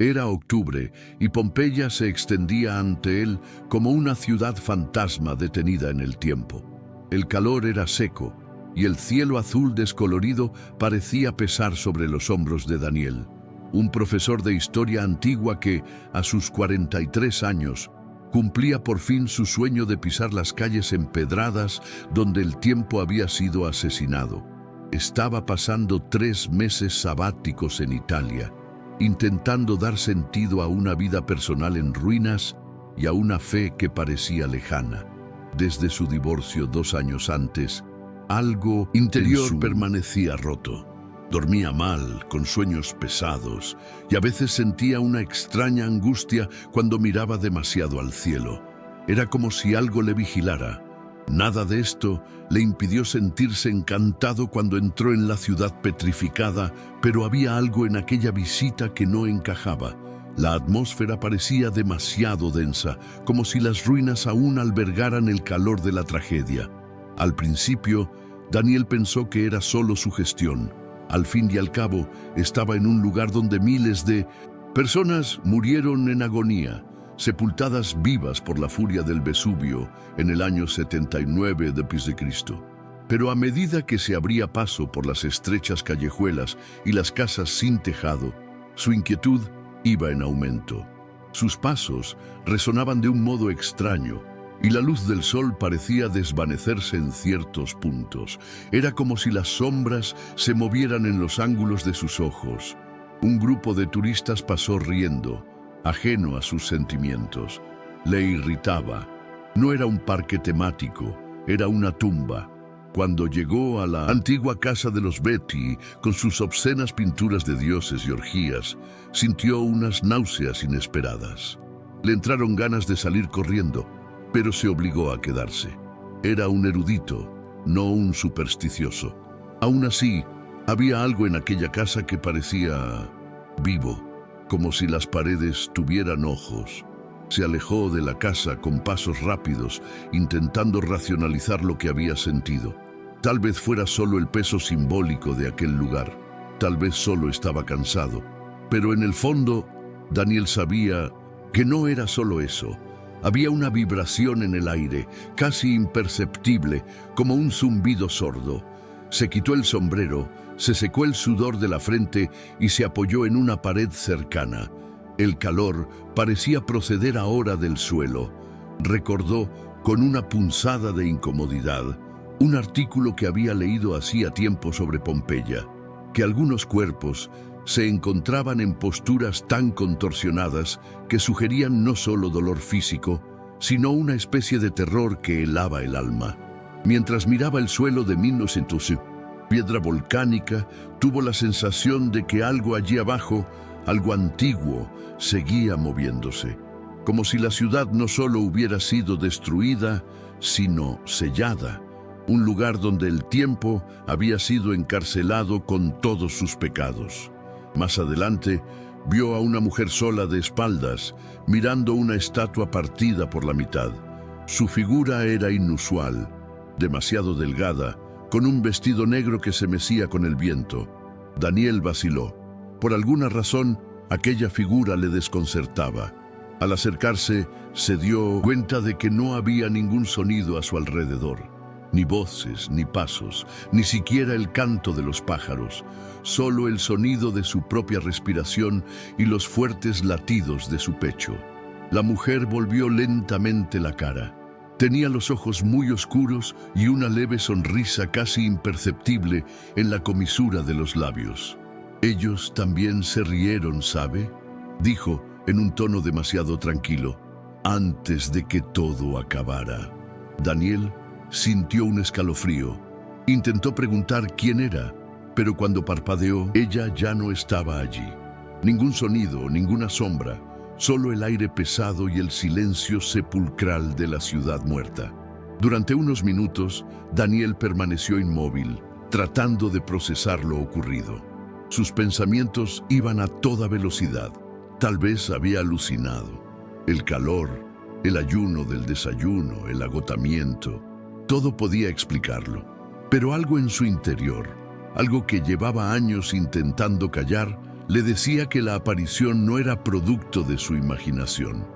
Era octubre y Pompeya se extendía ante él como una ciudad fantasma detenida en el tiempo. El calor era seco y el cielo azul descolorido parecía pesar sobre los hombros de Daniel, un profesor de historia antigua que, a sus 43 años, cumplía por fin su sueño de pisar las calles empedradas donde el tiempo había sido asesinado. Estaba pasando 3 meses sabáticos en Italia, intentando dar sentido a una vida personal en ruinas y a una fe que parecía lejana. Desde su divorcio 2 años antes, algo interior permanecía roto. Dormía mal, con sueños pesados, y a veces sentía una extraña angustia cuando miraba demasiado al cielo. Era como si algo le vigilara. Nada de esto le impidió sentirse encantado cuando entró en la ciudad petrificada, pero había algo en aquella visita que no encajaba. La atmósfera parecía demasiado densa, como si las ruinas aún albergaran el calor de la tragedia. Al principio, Daniel pensó que era solo su gestión. Al fin y al cabo, estaba en un lugar donde miles de personas murieron en agonía, sepultadas vivas por la furia del Vesubio en el año 79 d.C. Pero a medida que se abría paso por las estrechas callejuelas y las casas sin tejado, su inquietud iba en aumento. Sus pasos resonaban de un modo extraño, y la luz del sol parecía desvanecerse en ciertos puntos. Era como si las sombras se movieran en los ángulos de sus ojos. Un grupo de turistas pasó riendo, ajeno a sus sentimientos. Le irritaba. No era un parque temático, era una tumba. Cuando llegó a la antigua casa de los Betti, con sus obscenas pinturas de dioses y orgías, sintió unas náuseas inesperadas. Le entraron ganas de salir corriendo, pero se obligó a quedarse. Era un erudito, no un supersticioso. Aún así, había algo en aquella casa que parecía vivo, como si las paredes tuvieran ojos. Se alejó de la casa con pasos rápidos, intentando racionalizar lo que había sentido. Tal vez fuera solo el peso simbólico de aquel lugar. Tal vez solo estaba cansado. Pero en el fondo, Daniel sabía que no era solo eso. Había una vibración en el aire, casi imperceptible, como un zumbido sordo. Se quitó el sombrero, se secó el sudor de la frente y se apoyó en una pared cercana. El calor parecía proceder ahora del suelo. Recordó, con una punzada de incomodidad, un artículo que había leído hacía tiempo sobre Pompeya, que algunos cuerpos se encontraban en posturas tan contorsionadas que sugerían no solo dolor físico, sino una especie de terror que helaba el alma. Mientras miraba el suelo de 1900, piedra volcánica, tuvo la sensación de que algo allí abajo, algo antiguo, seguía moviéndose, como si la ciudad no solo hubiera sido destruida, sino sellada, un lugar donde el tiempo había sido encarcelado con todos sus pecados. Más adelante, vio a una mujer sola de espaldas, mirando una estatua partida por la mitad. Su figura era inusual, demasiado delgada, con un vestido negro que se mecía con el viento. Daniel vaciló. Por alguna razón, aquella figura le desconcertaba. Al acercarse, se dio cuenta de que no había ningún sonido a su alrededor. Ni voces, ni pasos, ni siquiera el canto de los pájaros, solo el sonido de su propia respiración y los fuertes latidos de su pecho. La mujer volvió lentamente la cara. Tenía los ojos muy oscuros y una leve sonrisa casi imperceptible en la comisura de los labios. «Ellos también se rieron, ¿sabe?», dijo en un tono demasiado tranquilo, antes de que todo acabara. Daniel sintió un escalofrío. Intentó preguntar quién era, pero cuando parpadeó, ella ya no estaba allí. Ningún sonido, ninguna sombra, solo el aire pesado y el silencio sepulcral de la ciudad muerta. Durante unos minutos, Daniel permaneció inmóvil, tratando de procesar lo ocurrido. Sus pensamientos iban a toda velocidad. Tal vez había alucinado. El calor, el ayuno del desayuno, el agotamiento, todo podía explicarlo. Pero algo en su interior, algo que llevaba años intentando callar, Le decía que la aparición no era producto de su imaginación.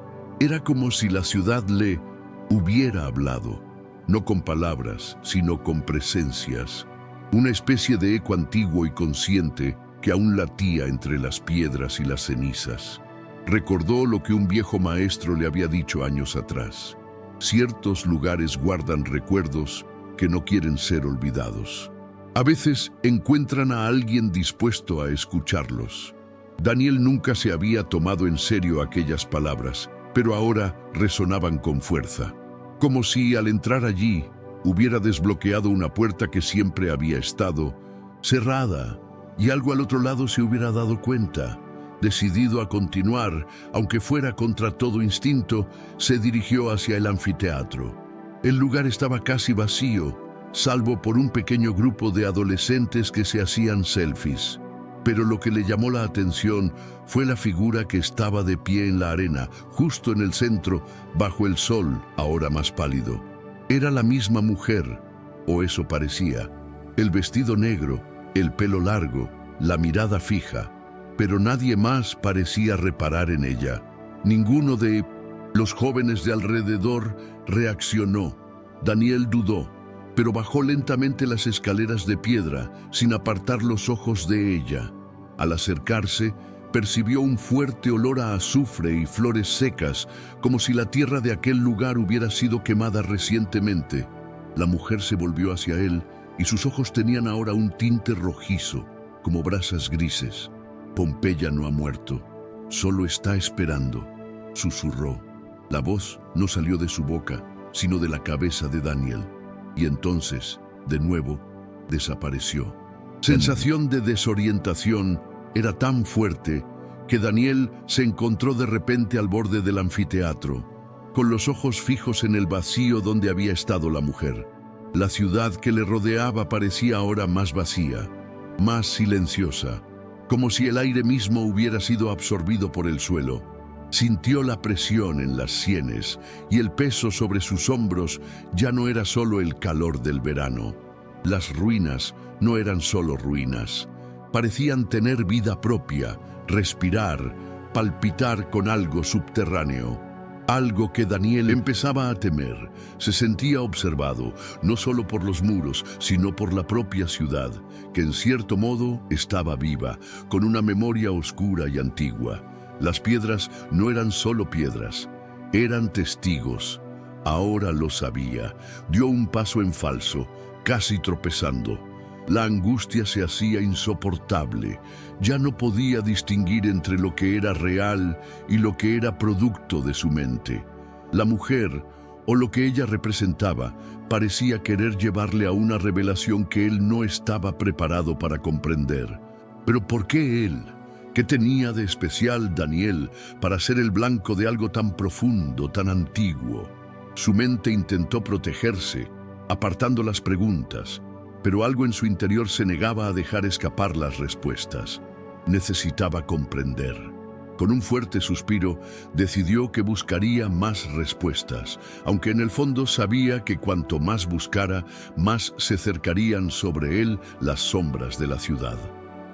Era como si la ciudad le hubiera hablado, no con palabras, sino con presencias. Una especie de eco antiguo y consciente que aún latía entre las piedras y las cenizas. Recordó lo que un viejo maestro le había dicho años atrás. Ciertos lugares guardan recuerdos que no quieren ser olvidados. A veces encuentran a alguien dispuesto a escucharlos. Daniel nunca se había tomado en serio aquellas palabras, pero ahora resonaban con fuerza, como si al entrar allí hubiera desbloqueado una puerta que siempre había estado cerrada, y algo al otro lado se hubiera dado cuenta. Decidido a continuar, aunque fuera contra todo instinto, se dirigió hacia el anfiteatro. El lugar estaba casi vacío, salvo por un pequeño grupo de adolescentes que se hacían selfies. Pero lo que le llamó la atención fue la figura que estaba de pie en la arena, justo en el centro, bajo el sol, ahora más pálido. Era la misma mujer, o eso parecía. El vestido negro, el pelo largo, la mirada fija, pero nadie más parecía reparar en ella. Ninguno de los jóvenes de alrededor reaccionó. Daniel dudó, pero bajó lentamente las escaleras de piedra, sin apartar los ojos de ella. Al acercarse, percibió un fuerte olor a azufre y flores secas, como si la tierra de aquel lugar hubiera sido quemada recientemente. La mujer se volvió hacia él, y sus ojos tenían ahora un tinte rojizo, como brasas grises. Pompeya no ha muerto, solo está esperando, susurró. La voz no salió de su boca, sino de la cabeza de Daniel. Y entonces, de nuevo, desapareció. Sensación de desorientación era tan fuerte que Daniel se encontró de repente al borde del anfiteatro, con los ojos fijos en el vacío donde había estado la mujer. La ciudad que le rodeaba parecía ahora más vacía, más silenciosa, como si el aire mismo hubiera sido absorbido por el suelo. Sintió la presión en las sienes y el peso sobre sus hombros ya no era solo el calor del verano. Las ruinas no eran solo ruinas. Parecían tener vida propia, respirar, palpitar con algo subterráneo. Algo que Daniel empezaba a temer. Se sentía observado, no solo por los muros, sino por la propia ciudad, que en cierto modo estaba viva, con una memoria oscura y antigua. Las piedras no eran solo piedras, eran testigos. Ahora lo sabía. Dio un paso en falso, casi tropezando. La angustia se hacía insoportable. Ya no podía distinguir entre lo que era real y lo que era producto de su mente. La mujer, o lo que ella representaba, parecía querer llevarle a una revelación que él no estaba preparado para comprender. ¿Pero por qué él? ¿Qué tenía de especial Daniel para ser el blanco de algo tan profundo, tan antiguo? Su mente intentó protegerse, apartando las preguntas, pero algo en su interior se negaba a dejar escapar las respuestas. Necesitaba comprender. Con un fuerte suspiro, decidió que buscaría más respuestas, aunque en el fondo sabía que cuanto más buscara, más se cercarían sobre él las sombras de la ciudad.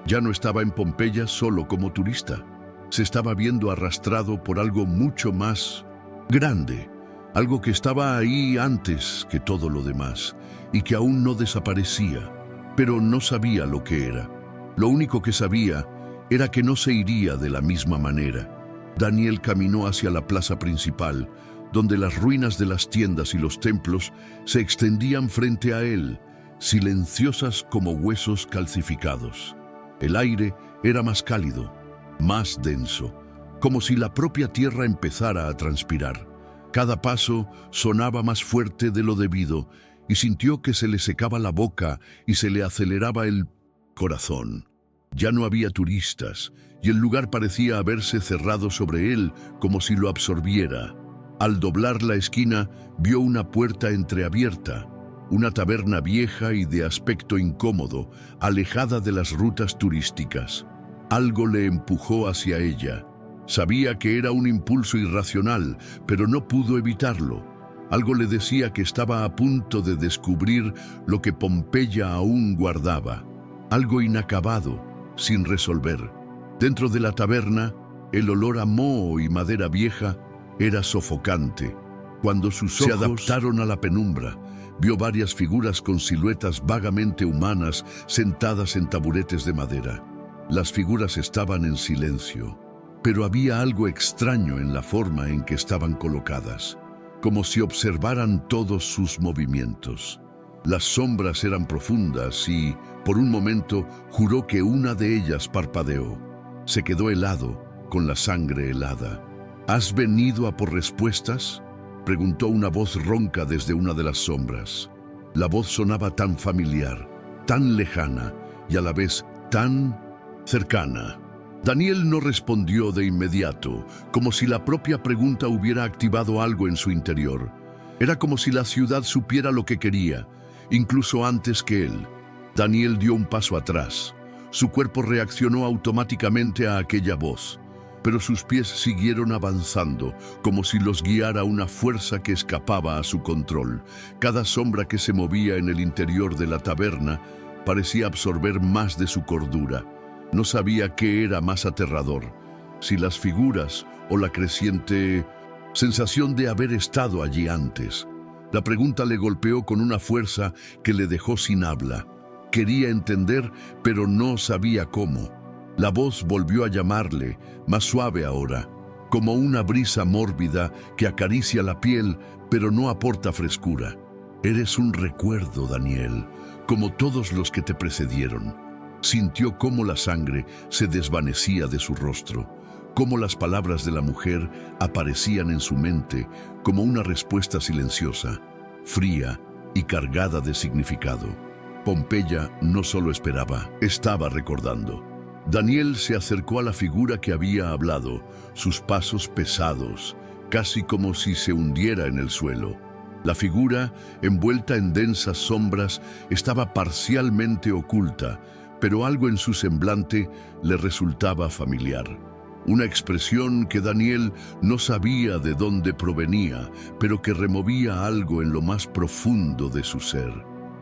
Ya no estaba en Pompeya solo como turista. Se estaba viendo arrastrado por algo mucho más grande, algo que estaba ahí antes que todo lo demás y que aún no desaparecía, pero no sabía lo que era. Lo único que sabía era que no se iría de la misma manera. Daniel caminó hacia la plaza principal, donde las ruinas de las tiendas y los templos se extendían frente a él, silenciosas como huesos calcificados. El aire era más cálido, más denso, como si la propia tierra empezara a transpirar. Cada paso sonaba más fuerte de lo debido y sintió que se le secaba la boca y se le aceleraba el corazón. Ya no había turistas y el lugar parecía haberse cerrado sobre él como si lo absorbiera. Al doblar la esquina, vio una puerta entreabierta, una taberna vieja y de aspecto incómodo, alejada de las rutas turísticas. Algo le empujó hacia ella. Sabía que era un impulso irracional, pero no pudo evitarlo. Algo le decía que estaba a punto de descubrir lo que Pompeya aún guardaba. Algo inacabado, sin resolver. Dentro de la taberna, el olor a moho y madera vieja era sofocante. Cuando sus ojos se adaptaron a la penumbra, vio varias figuras con siluetas vagamente humanas sentadas en taburetes de madera. Las figuras estaban en silencio, pero había algo extraño en la forma en que estaban colocadas, como si observaran todos sus movimientos. Las sombras eran profundas y, por un momento, juró que una de ellas parpadeó. Se quedó helado, con la sangre helada. ¿Has venido a por respuestas?, preguntó una voz ronca desde una de las sombras. La voz sonaba tan familiar, tan lejana y a la vez tan cercana. Daniel no respondió de inmediato, como si la propia pregunta hubiera activado algo en su interior. Era como si la ciudad supiera lo que quería, incluso antes que él. Daniel dio un paso atrás. Su cuerpo reaccionó automáticamente a aquella voz, pero sus pies siguieron avanzando, como si los guiara una fuerza que escapaba a su control. Cada sombra que se movía en el interior de la taberna parecía absorber más de su cordura. No sabía qué era más aterrador, si las figuras o la creciente sensación de haber estado allí antes. La pregunta le golpeó con una fuerza que le dejó sin habla. Quería entender, pero no sabía cómo. La voz volvió a llamarle, más suave ahora, como una brisa mórbida que acaricia la piel, pero no aporta frescura. Eres un recuerdo, Daniel, como todos los que te precedieron. Sintió cómo la sangre se desvanecía de su rostro, cómo las palabras de la mujer aparecían en su mente como una respuesta silenciosa, fría y cargada de significado. Pompeya no solo esperaba, estaba recordando. Daniel se acercó a la figura que había hablado, sus pasos pesados, casi como si se hundiera en el suelo. La figura, envuelta en densas sombras, estaba parcialmente oculta, pero algo en su semblante le resultaba familiar. Una expresión que Daniel no sabía de dónde provenía, pero que removía algo en lo más profundo de su ser.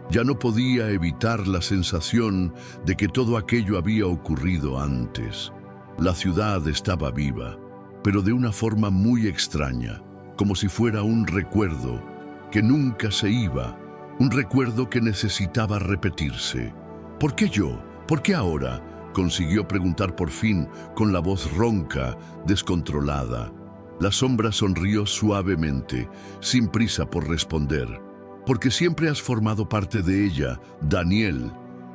Ya no podía evitar la sensación de que todo aquello había ocurrido antes. La ciudad estaba viva, pero de una forma muy extraña, como si fuera un recuerdo que nunca se iba, un recuerdo que necesitaba repetirse. ¿Por qué yo? ¿Por qué ahora?, consiguió preguntar por fin, con la voz ronca, descontrolada. La sombra sonrió suavemente, sin prisa por responder. Porque siempre has formado parte de ella, Daniel,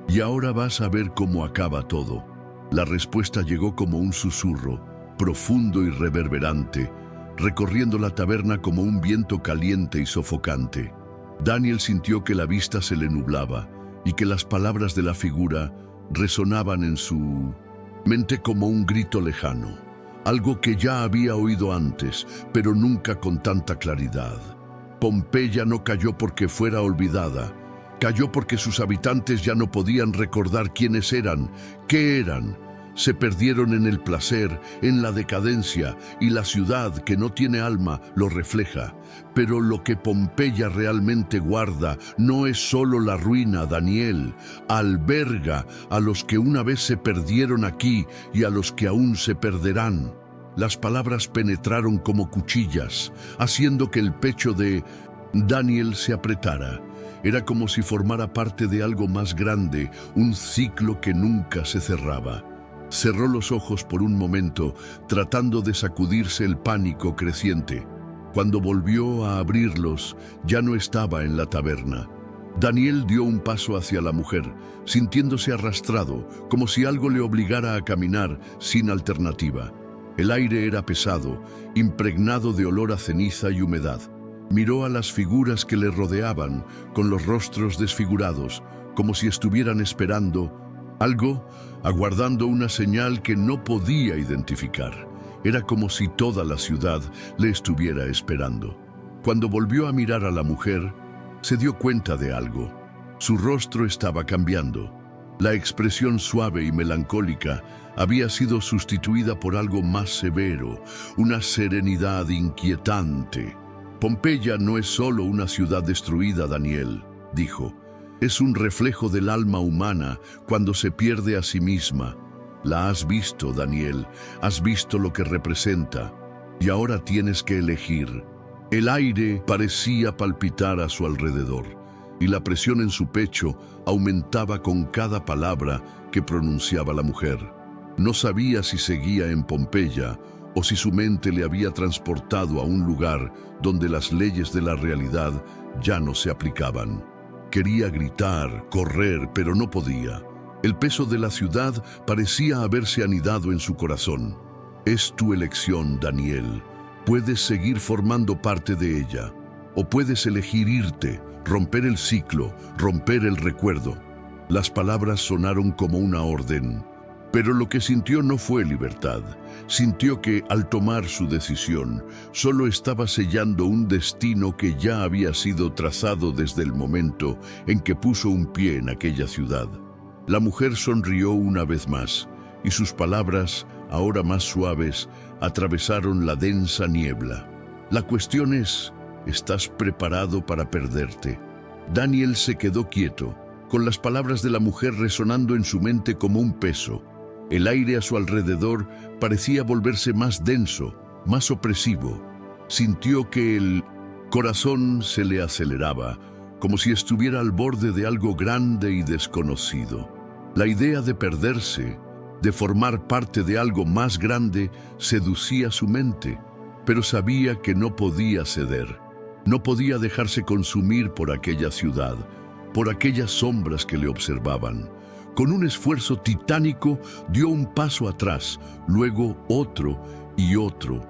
y ahora vas a ver cómo acaba todo. La respuesta llegó como un susurro, profundo y reverberante, recorriendo la taberna como un viento caliente y sofocante. Daniel sintió que la vista se le nublaba y que las palabras de la figura resonaban en su mente como un grito lejano, algo que ya había oído antes, pero nunca con tanta claridad. Pompeya no cayó porque fuera olvidada, cayó porque sus habitantes ya no podían recordar quiénes eran, qué eran. Se perdieron en el placer, en la decadencia, y la ciudad que no tiene alma lo refleja. Pero lo que Pompeya realmente guarda no es solo la ruina, Daniel. Alberga a los que una vez se perdieron aquí y a los que aún se perderán. Las palabras penetraron como cuchillas, haciendo que el pecho de Daniel se apretara. Era como si formara parte de algo más grande, un ciclo que nunca se cerraba. Cerró los ojos por un momento, tratando de sacudirse el pánico creciente. Cuando volvió a abrirlos, ya no estaba en la taberna. Daniel dio un paso hacia la mujer, sintiéndose arrastrado, como si algo le obligara a caminar sin alternativa. El aire era pesado, impregnado de olor a ceniza y humedad. Miró a las figuras que le rodeaban, con los rostros desfigurados, como si estuvieran esperando algo, aguardando una señal que no podía identificar. Era como si toda la ciudad le estuviera esperando. Cuando volvió a mirar a la mujer, se dio cuenta de algo. Su rostro estaba cambiando. La expresión suave y melancólica había sido sustituida por algo más severo, una serenidad inquietante. Pompeya no es solo una ciudad destruida, Daniel, dijo. Es un reflejo del alma humana cuando se pierde a sí misma. La has visto, Daniel, has visto lo que representa, y ahora tienes que elegir. El aire parecía palpitar a su alrededor, y la presión en su pecho aumentaba con cada palabra que pronunciaba la mujer. No sabía si seguía en Pompeya o si su mente le había transportado a un lugar donde las leyes de la realidad ya no se aplicaban. Quería gritar, correr, pero no podía. El peso de la ciudad parecía haberse anidado en su corazón. Es tu elección, Daniel. Puedes seguir formando parte de ella, o puedes elegir irte, romper el ciclo, romper el recuerdo. Las palabras sonaron como una orden, pero lo que sintió no fue libertad. Sintió que, al tomar su decisión, solo estaba sellando un destino que ya había sido trazado desde el momento en que puso un pie en aquella ciudad. La mujer sonrió una vez más, y sus palabras, ahora más suaves, atravesaron la densa niebla. La cuestión es, ¿estás preparado para perderte? Daniel se quedó quieto, con las palabras de la mujer resonando en su mente como un peso. El aire a su alrededor parecía volverse más denso, más opresivo. Sintió que el corazón se le aceleraba, como si estuviera al borde de algo grande y desconocido. La idea de perderse, de formar parte de algo más grande, seducía su mente, pero sabía que no podía ceder. No podía dejarse consumir por aquella ciudad, por aquellas sombras que le observaban. Con un esfuerzo titánico dio un paso atrás, luego otro y otro.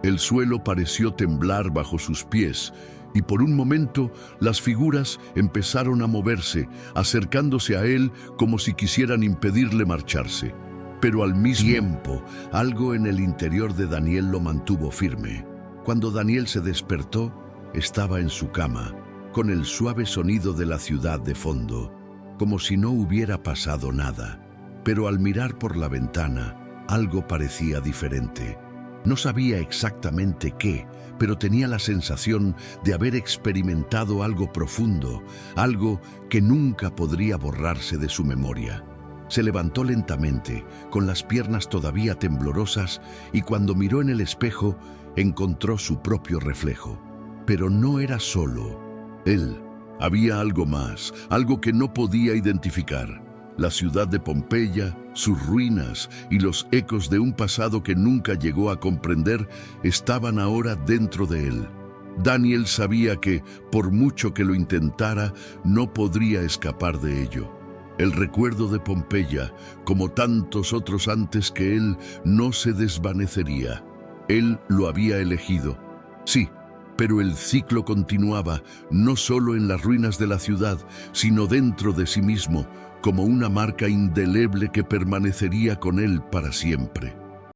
El suelo pareció temblar bajo sus pies, y por un momento las figuras empezaron a moverse, acercándose a él como si quisieran impedirle marcharse. Pero al mismo tiempo, algo en el interior de Daniel lo mantuvo firme. Cuando Daniel se despertó, estaba en su cama, con el suave sonido de la ciudad de fondo, como si no hubiera pasado nada. Pero al mirar por la ventana, algo parecía diferente. No sabía exactamente qué, pero tenía la sensación de haber experimentado algo profundo, algo que nunca podría borrarse de su memoria. Se levantó lentamente, con las piernas todavía temblorosas, y cuando miró en el espejo, encontró su propio reflejo. Pero no era solo él. Había algo más, algo que no podía identificar. La ciudad de Pompeya, sus ruinas y los ecos de un pasado que nunca llegó a comprender estaban ahora dentro de él. Daniel sabía que, por mucho que lo intentara, no podría escapar de ello. El recuerdo de Pompeya, como tantos otros antes que él, no se desvanecería. Él lo había elegido. Sí, pero el ciclo continuaba, no solo en las ruinas de la ciudad, sino dentro de sí mismo, como una marca indeleble que permanecería con él para siempre.